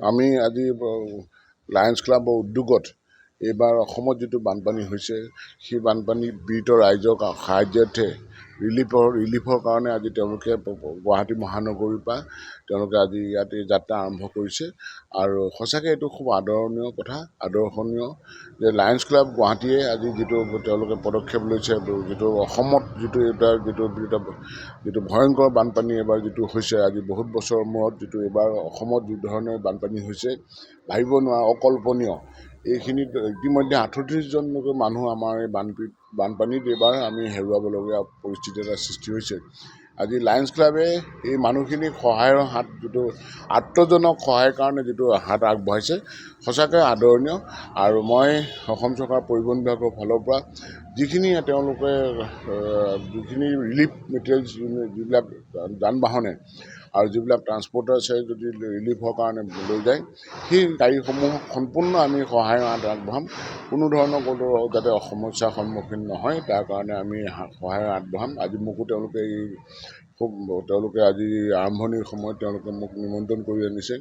আমি আজি লায়ন্স ক্লাবৰ উদ্যোগত এইবাৰ অসমত যিটো বানপানী হৈছে সেই বানপানী পীড়িত ৰাইজক সাহায্যাৰ্থে ৰিলিফৰ কাৰণে আজি তেওঁলোকে গুৱাহাটী মহানগৰীৰ পৰা তেওঁলোকে আজি ইয়াতে যাত্ৰা আৰম্ভ কৰিছে আৰু সঁচাকৈ এইটো খুব আদৰণীয় কথা আদৰ্শনীয় যে লায়ন্স ক্লাব গুৱাহাটীয়ে আজি যিটো তেওঁলোকে পদক্ষেপ লৈছে যিটো অসমত যিটো ভয়ংকৰ বানপানী এবাৰ যিটো হৈছে আজি বহুত বছৰৰ মূৰত যিটো এইবাৰ অসমত যি ধৰণে বানপানী হৈছে ভাবিব নোৱাৰা অকল্পনীয় এইখিনিত ইতিমধ্যে ৩৮জনকৈ মানুহ আমাৰ এই বানপানীত এইবাৰ আমি হেৰুৱাবলগীয়া পৰিস্থিতি এটা সৃষ্টি হৈছে আজি লায়ন্স ক্লাবে এই মানুহখিনিক সহায়ৰ হাত যিটো আত্মজনক সহায়ৰ কাৰণে যিটো হাত আগবঢ়াইছে সঁচাকৈ আদৰণীয় আৰু মই অসম চৰকাৰ পৰিবহণ বিভাগৰ ফালৰ পৰা যিখিনি তেওঁলোকে যিখিনি ৰিলিফ মেটেৰিয়েলছ যিবিলাক যান বাহনে আৰু যিবিলাক ট্ৰান্সপৰ্টাৰ আছে যদি ৰিলিফৰ কাৰণে লৈ যায় সেই গাড়ীসমূহ সম্পূৰ্ণ আমি সহায়ৰ হাত আগবঢ়াম কোনো ধৰণৰ যাতে সমস্যাৰ সন্মুখীন নহয় তাৰ কাৰণে আমি সহায়ৰ আগবঢ়াম আজি মোকো তেওঁলোকে আজি আৰম্ভণিৰ সময়ত তেওঁলোকে মোক নিমন্ত্ৰণ কৰি আনিছে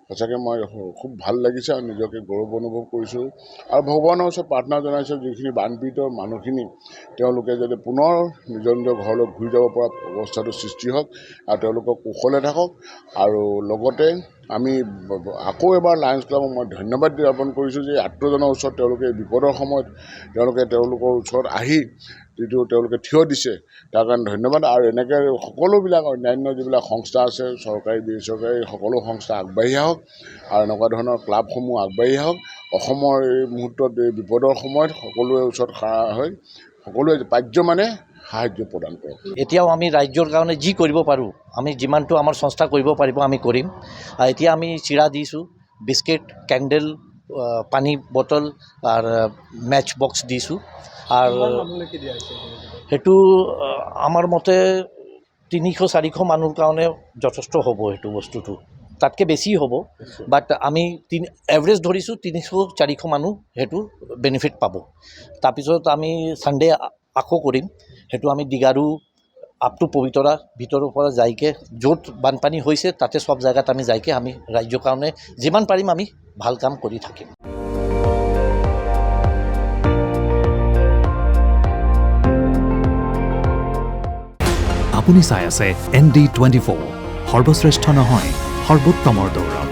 সঁচাকৈ মই খুব ভাল লাগিছে আৰু নিজকে গৌৰৱ অনুভৱ কৰিছোঁ আৰু ভগৱানৰ ওচৰত প্ৰাৰ্থনা জনাইছোঁ যিখিনি বানপীড়িত মানুহখিনি তেওঁলোকে যাতে পুনৰ নিজৰ ঘৰলৈ ঘূৰি যাব পৰা অৱস্থাটো সৃষ্টি হওক আৰু তেওঁলোকক কুশলে থাকক আৰু লগতে আমি আকৌ এবাৰ লায়ন্স ক্লাবক মই ধন্যবাদ জ্ঞাপন কৰিছোঁ যে আত্মজনৰ ওচৰত তেওঁলোকে বিপদৰ সময়ত তেওঁলোকৰ ওচৰত আহি যিটো তেওঁলোকে থিয় দিছে তাৰ কাৰণে ধন্যবাদ আৰু এনেকৈ সকলোবিলাক অন্যান্য যিবিলাক সংস্থা আছে চৰকাৰী বেচৰকাৰী সকলো সংস্থা আগবাঢ়ি আহক আৰু এনেকুৱা ধৰণৰ ক্লাবসমূহ আগবাঢ়ি আহক অসমৰ এই মুহূৰ্তত এই বিপদৰ সময়ত সকলোৰে ওচৰত খাৰা হৈ সকলোৱে পাৰ্য সাহায্য প্ৰদান কৰক এতিয়াও আমি ৰাজ্যৰ কাৰণে যি কৰিব পাৰোঁ আমি যিমানটো আমাৰ সংস্থা কৰিব পাৰিব আমি কৰিম আৰু এতিয়া আমি চিৰা দিছোঁ বিস্কিট কেণ্ডেল পানী বটল আৰু মেচ বক্স দিছোঁ আৰু সেইটো আমাৰ মতে ৩০০-৪০০ মানুহৰ কাৰণে যথেষ্ট হ'ব সেইটো বস্তুটো তাতকৈ বেছি হ'ব বাট আমি এভাৰেজ ধৰিছোঁ ৩০০-৪০০ মানুহ সেইটো বেনিফিট পাব তাৰপিছত আমি ছানডে আকৌ কৰিম সেইটো আমি দিগাৰু আপ টু পবিতৰা ভিতৰৰ পৰা যাইকে য'ত বানপানী হৈছে তাতে সব জেগাত আমি যাইকে আমি ৰাজ্যৰ কাৰণে যিমান পাৰিম আমি ভাল কাম কৰি থাকিম আপুনি চাই আছে ND24 সৰ্বশ্ৰেষ্ঠ নহয় সৰ্বোত্তমৰ দৌৰ